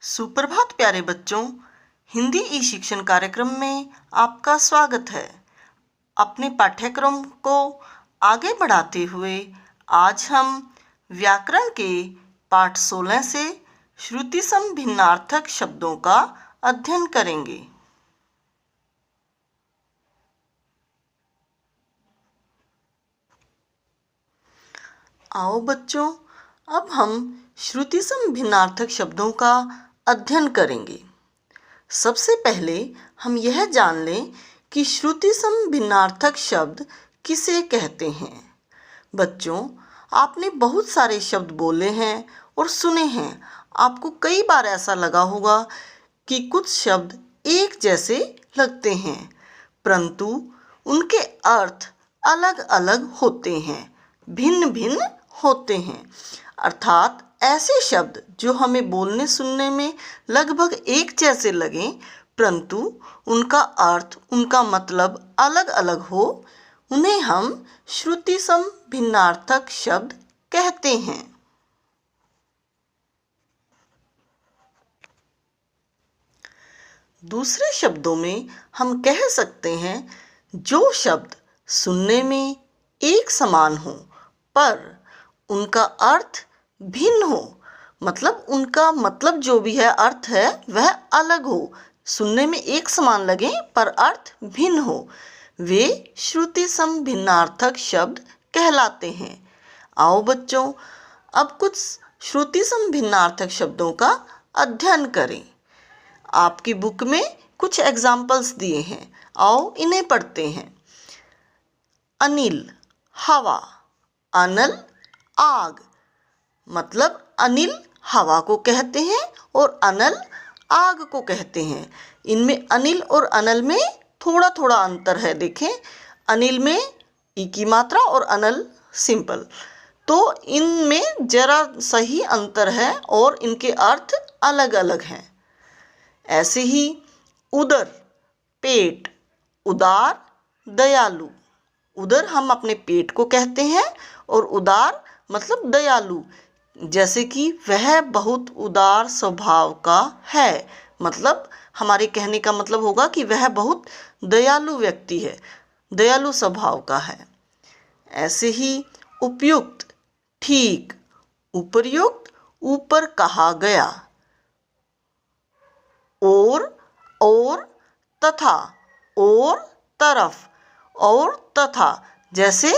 सुप्रभात प्यारे बच्चों, हिंदी ई शिक्षण कार्यक्रम में आपका स्वागत है। अपने पाठ्यक्रम को आगे बढ़ाते हुए आज हम व्याकरण के पाठ 16 से श्रुति सम भिन्नार्थक शब्दों का अध्ययन करेंगे। आओ बच्चों, अब हम श्रुति सम भिन्नार्थक शब्दों का अध्ययन करेंगे। सबसे पहले हम यह जान लें कि श्रुति सम भिन्नार्थक शब्द किसे कहते हैं। बच्चों, आपने बहुत सारे शब्द बोले हैं और सुने हैं। आपको कई बार ऐसा लगा होगा कि कुछ शब्द एक जैसे लगते हैं, परंतु उनके अर्थ अलग अलग होते हैं, भिन्न भिन्न होते हैं। अर्थात ऐसे शब्द जो हमें बोलने सुनने में लगभग एक जैसे लगें, परंतु उनका अर्थ, उनका मतलब अलग अलग हो, उन्हें हम श्रुति सम भिन्नार्थक शब्द कहते हैं। दूसरे शब्दों में हम कह सकते हैं जो शब्द सुनने में एक समान हो पर उनका अर्थ भिन्न हो, मतलब उनका मतलब जो भी है, अर्थ है, वह अलग हो। सुनने में एक समान लगे पर अर्थ भिन्न हो, वे श्रुति सम भिन्नार्थक शब्द कहलाते हैं। आओ बच्चों, अब कुछ श्रुति सम भिन्नार्थक शब्दों का अध्ययन करें। आपकी बुक में कुछ एग्जाम्पल्स दिए हैं, आओ इन्हें पढ़ते हैं। अनिल हवा, अनल आग। मतलब अनिल हवा को कहते हैं और अनल आग को कहते हैं। इनमें अनिल और अनल में थोड़ा थोड़ा अंतर है। देखें, अनिल में ई की मात्रा और अनल सिंपल, तो इनमें जरा सही अंतर है और इनके अर्थ अलग अलग हैं। ऐसे ही उदर पेट, उदार दयालु। उदर हम अपने पेट को कहते हैं और उदार मतलब दयालु, जैसे कि वह बहुत उदार स्वभाव का है। मतलब हमारे कहने का मतलब होगा कि वह बहुत दयालु व्यक्ति है, दयालु स्वभाव का है। ऐसे ही उपयुक्त ठीक, उपर्युक्त ऊपर कहा गया। और तथा, और तरफ, और तथा, जैसे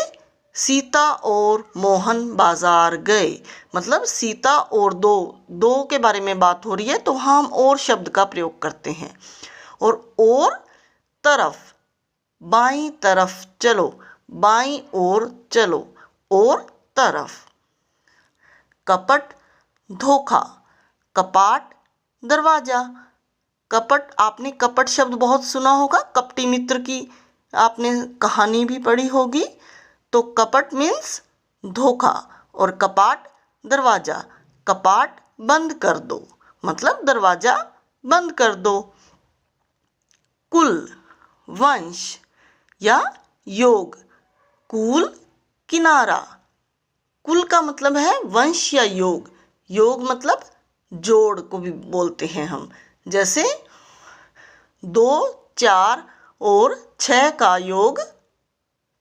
सीता और मोहन बाजार गए। मतलब सीता और दो के बारे में बात हो रही है तो हम और शब्द का प्रयोग करते हैं। और तरफ, बाईं तरफ चलो, बाईं ओर चलो, और तरफ। कपट धोखा, कपाट दरवाजा। कपट, आपने कपट शब्द बहुत सुना होगा, कपटी मित्र की आपने कहानी भी पढ़ी होगी। तो कपट मीन्स धोखा और कपाट दरवाजा। कपाट बंद कर दो, मतलब दरवाजा बंद कर दो। कुल वंश या योग, कुल किनारा। कुल का मतलब है वंश या योग, योग मतलब जोड़ को भी बोलते हैं हम। जैसे 2, 4 और 6 का योग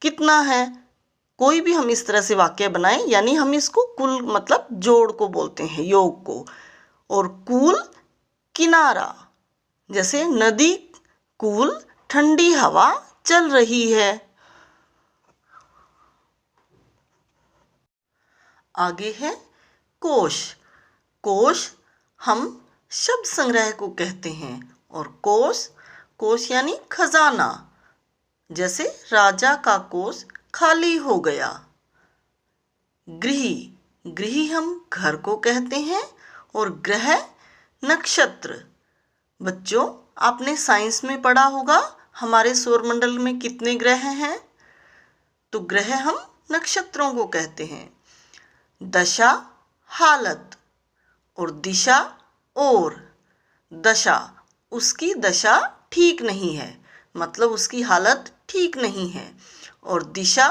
कितना है। कोई भी हम इस तरह से वाक्य बनाएं, यानी हम इसको कुल मतलब जोड़ को बोलते हैं, योग को। और कुल किनारा, जैसे नदी कुल ठंडी हवा चल रही है। आगे है कोश। कोश हम शब्द संग्रह को कहते हैं और कोश यानी खजाना। जैसे राजा का कोष खाली हो गया। गृह हम घर को कहते हैं और ग्रह नक्षत्र। बच्चों, आपने साइंस में पढ़ा होगा हमारे सौरमंडल में कितने ग्रह हैं। तो ग्रह हम नक्षत्रों को कहते हैं। दशा हालत और दिशा और। दशा, उसकी दशा ठीक नहीं है, मतलब उसकी हालत ठीक नहीं है। और दिशा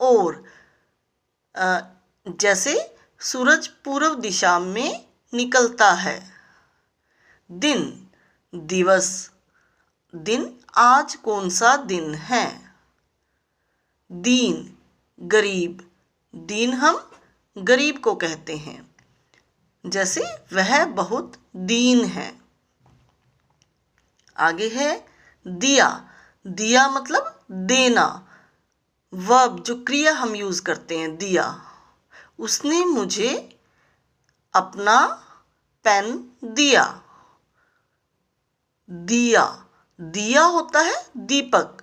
और, जैसे सूरज पूर्व दिशा में निकलता है। दिन, दिवस, दिन आज कौन सा दिन है। दीन, गरीब, दीन हम गरीब को कहते हैं। जैसे वह बहुत दीन है। आगे है दिया, दिया मतलब देना। वर्ब जो क्रिया हम यूज करते हैं, दिया। उसने मुझे अपना पेन दिया। दिया, दिया होता है दीपक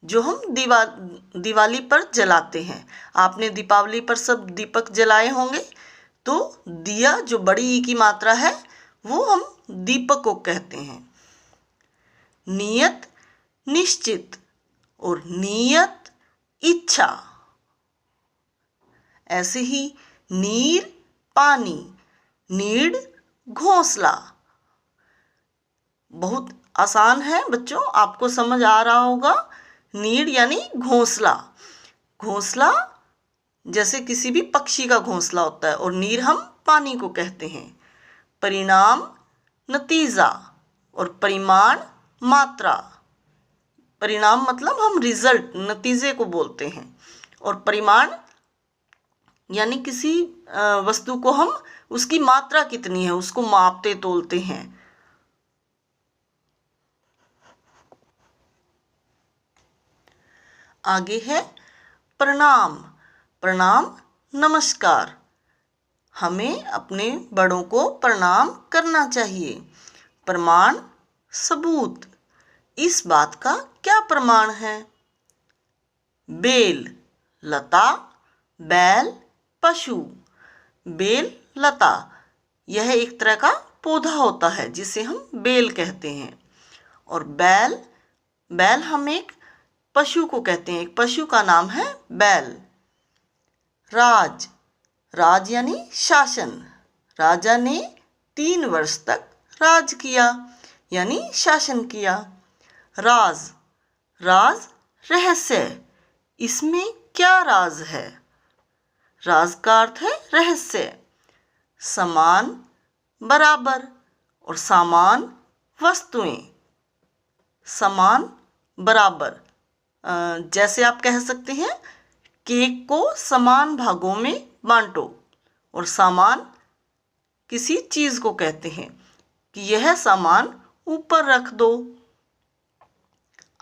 जो हम दिवाली पर जलाते हैं। आपने दीपावली पर सब दीपक जलाए होंगे, तो दिया जो बड़ी ई की मात्रा है वो हम दीपक को कहते हैं। नियत, निश्चित, और नियत, इच्छा। ऐसे ही नीर, पानी, नीड, घोंसला। बहुत आसान है बच्चों, आपको समझ आ रहा होगा। नीड यानी घोंसला। घोंसला जैसे किसी भी पक्षी का घोंसला होता है, और नीर हम पानी को कहते हैं। परिणाम, नतीजा, और परिमाण, मात्रा। परिणाम मतलब हम रिजल्ट, नतीजे को बोलते हैं। और परिमाण यानी किसी वस्तु को हम उसकी मात्रा कितनी है उसको मापते तोलते हैं। आगे है प्रणाम। प्रणाम नमस्कार। हमें अपने बड़ों को प्रणाम करना चाहिए। प्रमाण, सबूत। इस बात का क्या प्रमाण है। बेल, लता, बैल, पशु। बेल, लता, यह एक तरह का पौधा होता है जिसे हम बेल कहते हैं। और बैल, बैल हम एक पशु को कहते हैं, एक पशु का नाम है बैल। राज, राज यानी शासन। राजा ने 3 वर्ष तक राज किया यानी शासन किया। राज, राज रहस्य। इसमें क्या राज है। राज का अर्थ है रहस्य। समान, बराबर, और सामान, वस्तुएं। समान, बराबर, जैसे आप कह सकते हैं केक को समान भागों में बांटो। और सामान किसी चीज को कहते हैं कि यह सामान ऊपर रख दो।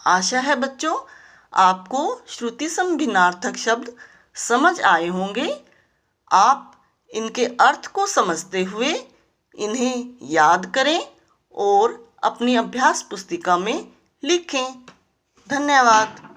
आशा है बच्चों आपको श्रुति सम भिन्नार्थक शब्द समझ आए होंगे। आप इनके अर्थ को समझते हुए इन्हें याद करें और अपनी अभ्यास पुस्तिका में लिखें। धन्यवाद।